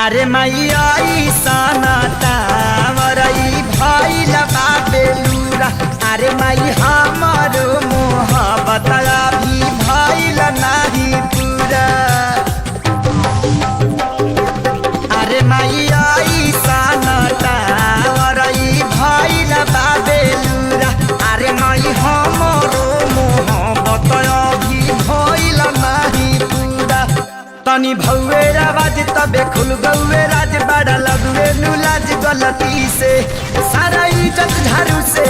अरे मैया सनाता मरई भइल बेलूरा। अरे माई हमारो मोहब्बत भी भइल नाही पूरा। अरे मैया सनाता मरई भइल बेलूरा। अरे माई हमारो मोहब्बत भी भइल नाही पूरा। तनी भौवे आवाज तबे खुल गौवे राज बड़ा लगवे नुलाज गलती से सारा इज्जत झाड़ू से